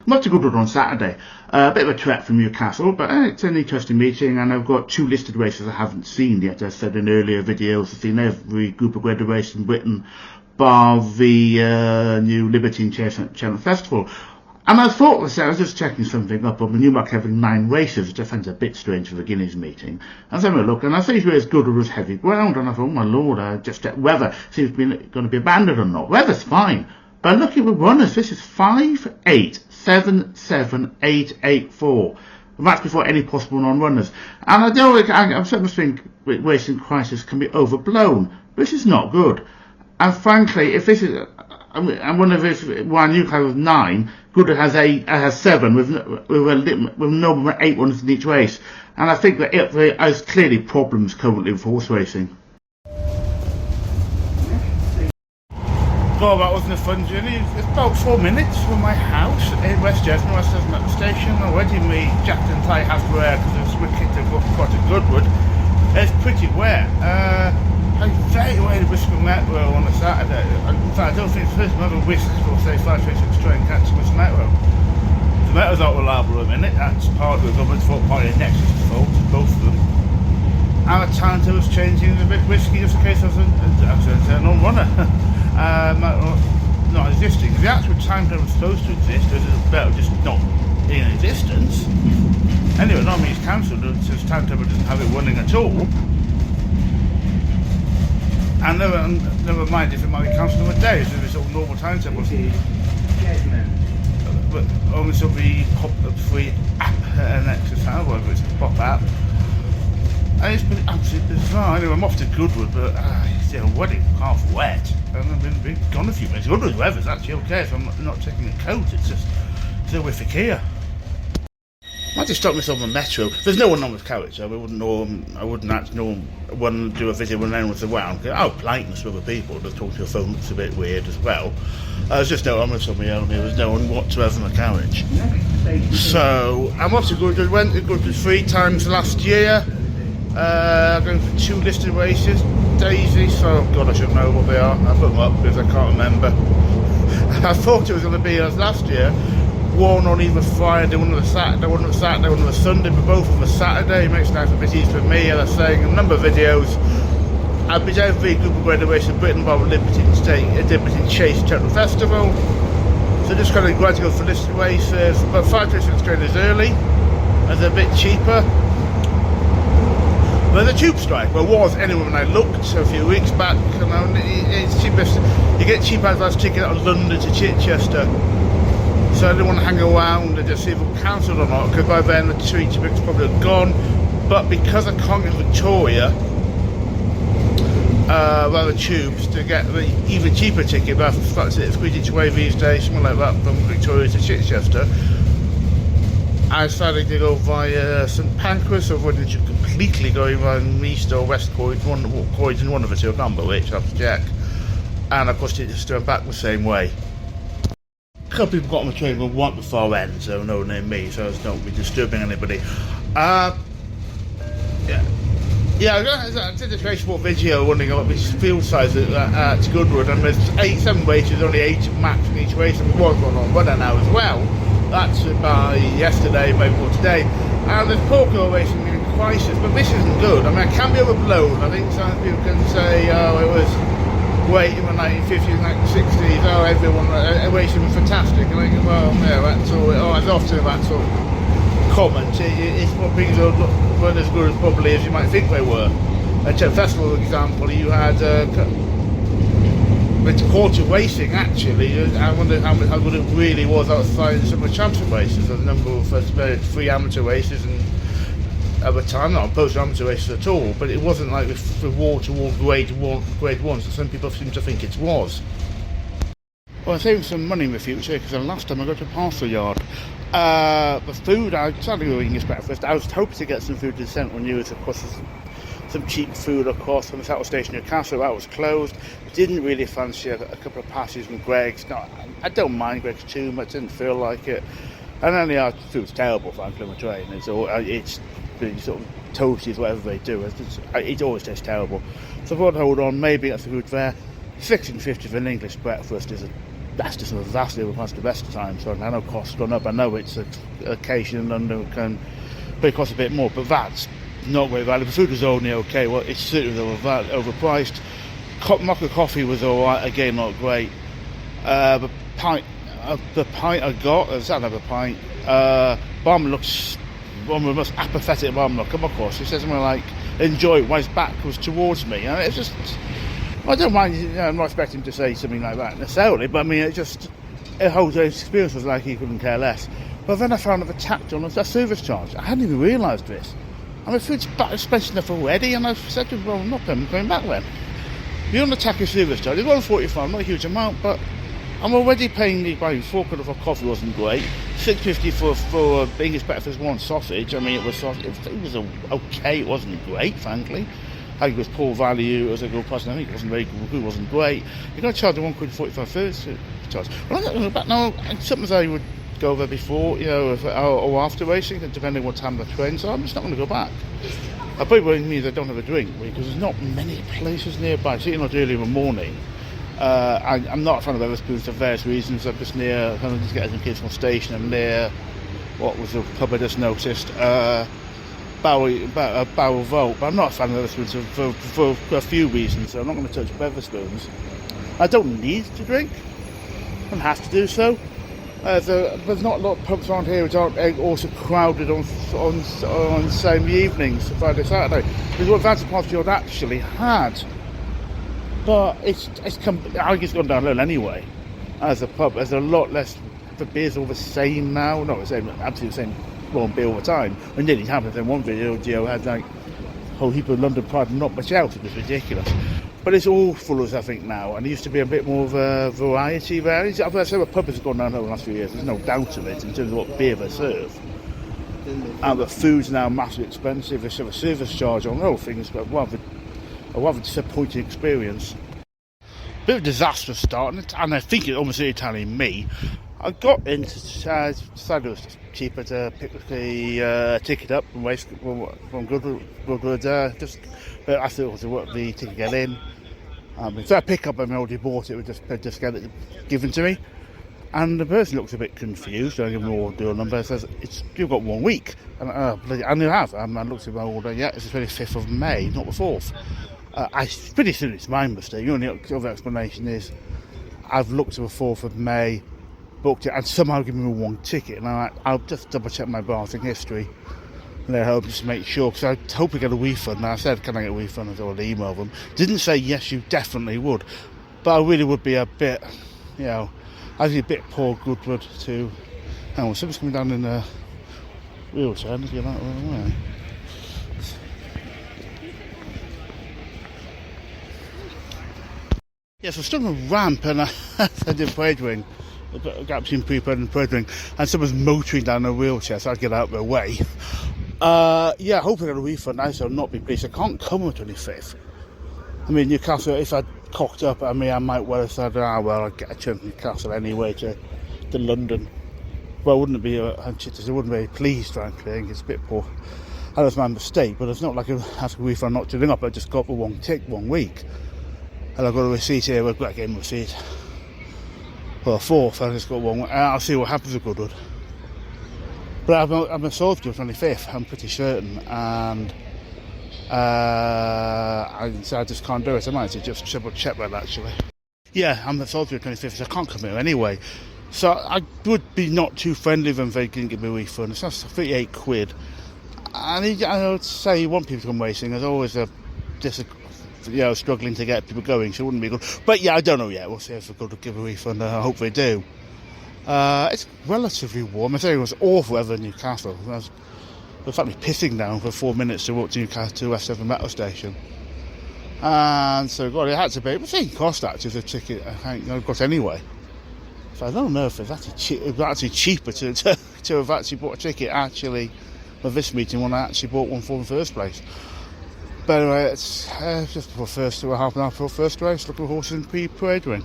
Not to Goodwood on Saturday. A bit of a trek from Newcastle, but it's an interesting meeting, and I've got 2 listed races I haven't seen yet. As I said in earlier videos, I've seen every Goodwood race in Britain, bar the new Liberty Channel Festival. And I thought, I was just checking something up on the Newmarket having 9 races, which I find a bit strange for the Guineas meeting. I was having a look, and I see where's Goodwood was heavy ground, and I thought, oh my lord, I just checked whether seems to be going to be abandoned or not. Weather's fine. But looking at the runners, this is 5-8-7-7-8-8-4. And that's before any possible non-runners. And I'm starting to think racing crisis can be overblown. This is not good. And frankly, if this is, and one of this, while Newcastle has 9, Goodwood has 7 with no more than 8 runners in each race. And I think that there is clearly problems currently with horse racing. Oh, that wasn't a fun journey. It's about 4 minutes from my house in West Jesmond. I was at the station already. Me jacket and tie have to wear because it's wicked to got to Goodwood. It's pretty wet. I very well whisk the metro on a Saturday. In fact, I don't think it's the first time I've ever whisked for say 5-6 to try and catch this metro. The metro's not reliable at the minute. That's part of the government's fault, part of the Nexus' fault, both of them. And the timetable was changing a bit risky just in case I was a non-runner. Not existing. The actual timetable was supposed to exist, but it's better just not in existence. Anyway, not means cancelled, since timetable doesn't have it running at all. And never mind if it might be cancelled on a day, so it's all normal timetable. But only so be pop up free app and exercise, whatever it's pop app. And it's been absolutely bizarre. Anyway, I'm off to Goodwood, but it's already half wet. And I've been gone a few minutes. Goodwood weather's actually okay, so I'm not taking a coat. It's just horrific here. I might just stop myself on the metro. There's no one on with carriage, so I wouldn't actually know one do a video when anyone was around. Oh, politeness with other people. Just talk to your phone looks a bit weird as well. There's just no one with somebody else. There was no one whatsoever in the carriage. So I'm off to Goodwood. Went to Goodwood 3 times last year. Going for 2 listed races, Daisy, so God I should know what they are. I put them up because I can't remember. I thought it was going to be as last year, one on either Friday, one on a Saturday, one on a Sunday, but both on a Saturday. It makes life a bit easier for me, as I was saying in a number of videos. I've been down for a Goodwood race in Britain by the Liberty Chase Channel Festival. So just kind of glad to go for listed races, but 5 to 6 trainers early, as they're a bit cheaper. Well, the tube strike, well, was anyway when I looked a few weeks back, and it's cheapest. You get cheap advance ticket out of London to Chichester, so I didn't want to hang around and just see if it was cancelled or not, because by then the street ticket's probably gone. But because I can't get Victoria, the tubes to get the even cheaper ticket, but that's it, squeeze each way these days, something like that from Victoria to Chichester. I decided to go via St Pancras, avoiding completely going around East or West Croydon, one of the two, I can't remember which, I'll have to check. And of course it just went back the same way. A couple of people got on the train from right before end, so no near me, so it's not be disturbing anybody. I did a Facebook video wondering what this field size at Goodwood, and there's 7 races, only 8 max in each race, and was going on runner now as well. That's by yesterday, maybe more today. And there's poor correlation in crisis, but this isn't good. I mean, it can be overblown. I think some people can say, oh, it was great in the 1950s, 1960s, oh, everyone, racing was fantastic. And I think, well, yeah, that's all, as often that sort of comment. It's what things weren't as good as probably as you might think they were. At Chep Festival, for example, you had it's quarter racing actually. I wonder how good it really was outside some of the championship races. There's a number of 3 amateur races, and at the time not opposed to amateur races at all, but it wasn't like the wall-to-wall grade 1, so some people seem to think it was. Well, I'm saving some money in the future because the last time I got to a parcel yard. The food, I started eating this breakfast. I was hoping to get some food to Central News, of course. Some cheap food, of course, from the Saddle Station Newcastle. That was closed. Didn't really fancy a couple of pasties from Greg's. No, I don't mind Greg's too much. Didn't feel like it. And then the food's terrible, frankly, on the train. It's really sort of toasties, whatever they do. It always tastes terrible. So I thought, hold on, maybe that's the food there. £16.50 for an English breakfast is that's just vastly overpriced the best of times. So I know costs gone up. I know it's an occasion and it can cost a bit more, but that's not great value. The food was only okay. Well, it's certainly overpriced. Mocha coffee was alright, again not great. The pint I got, let's have a pint. Barman looks one of the most apathetic barman I've come across. He says something like, enjoy it, while his back was towards me. And it's just, I don't mind, I'm not expecting him to say something like that necessarily, but I mean, the whole experience was like he couldn't care less. But then I found I've tacked on a service charge. I hadn't even realised this. I mean, food's expensive enough already, and I said to him, well, I'm not going back then. You're on the tack of service charge, it's £1.45, not a huge amount, but I'm already paying the value. £4 for coffee wasn't great. £6.50 for English breakfast, one sausage. I mean, it was okay. It wasn't great, frankly. I think it was poor value. It was a good price. I think it wasn't very good. It wasn't great. You're going to charge a £1.45 first charge. Well, I'm not going to go back now. Sometimes I would go there before, or after racing, depending what time the train. So I'm just not going to go back. I probably means I don't have a drink because there's not many places nearby. Certainly not early in the morning. I'm not a fan of Wetherspoons for various reasons. I'm just near, kind of just getting some kids from the station. I'm near, what was the pub I just noticed, Bower Vault. But I'm not a fan of Wetherspoons for a few reasons, so I'm not going to touch Wetherspoons. I don't need to drink. I don't have to do so. There's not a lot of pubs around here which aren't also crowded on same evenings, Friday, Saturday. Because what Vantage Parkfield actually had. But I think it's gone down low anyway. As a pub, there's a lot less. The beer's all the same now. Not the same, absolutely the same one beer all the time. And nearly happened in one video. Gio had like a whole heap of London Pride and not much else. It was ridiculous. But it's all full of, I think, now. And it used to be a bit more of a variety there. I've say the pub has gone down over the last few years. There's no doubt of it in terms of what beer they serve. And the food's now massively expensive. They have a service charge on all things, but a rather disappointing experience. Bit of a disastrous start, and I think it almost telling me. I got in to decided it was just cheaper to pick the ticket up from Goodwood. But I thought it was worth the ticket to get in. So I pick up, I already bought it, we just get it given to me. And the person looks a bit confused. I give them an order number. Says you've got 1 week, and I have. I looked at my order. Yeah, it's the 25th of May, not the 4th. Pretty soon it's my mistake. The only other explanation is I've looked at the 4th of May, booked it, and somehow given me one ticket. And I'll just double check my browsing history and I hope just to make sure, because I hope I get a refund. And I said, can I get a refund? I thought I'd email them. Didn't say yes, you definitely would, but I really would be a bit, I'd be a bit poor Goodwood to. Hang on, someone's coming down in a wheelchair. Let's get out of the way. Yes, I stood on a ramp and I did parade ring, a gap between pre-parade and parade ring, and someone's motoring down a wheelchair, so I'd get out of their way. Hopefully I get a refund. I shall not be pleased. I can't come on the 25th. I mean, Newcastle, if I'd cocked up, I might well have said, I'd get a chance to Newcastle anyway to London. Well, I wouldn't be, I wouldn't be pleased, frankly. I think it's a bit poor. That was my mistake, but it's not like I have to refund not turning up. I just got the 1 week. And I've got a receipt here, we've got a game receipt. For a 4th, I just got one. I'll see what happens with Goodwood. But I'm a sold to the 25th, I'm pretty certain. And I just can't do it. I might just triple check that actually. Yeah, I'm a sold to the 25th, so I can't come here anyway. So I would be not too friendly if they didn't give me a refund. It's just 38 quid. And I would say you want people to come racing. There's always struggling to get people going, so it wouldn't be good. But yeah, I don't know yet. We'll see if they're good to give a refund. I hope they do. It's relatively warm. I tell you, it was awful weather in Newcastle. It was me pissing down for 4 minutes to walk to Newcastle to West Severn Metro Station. And so, God, it had to be. But it didn't cost actually the ticket. I think I got anyway. So I don't know if it's actually cheaper to have actually bought a ticket actually for this meeting when I actually bought one for in the first place. But anyway, it's just before half an hour before first race, looking at horses in pre-parade ring.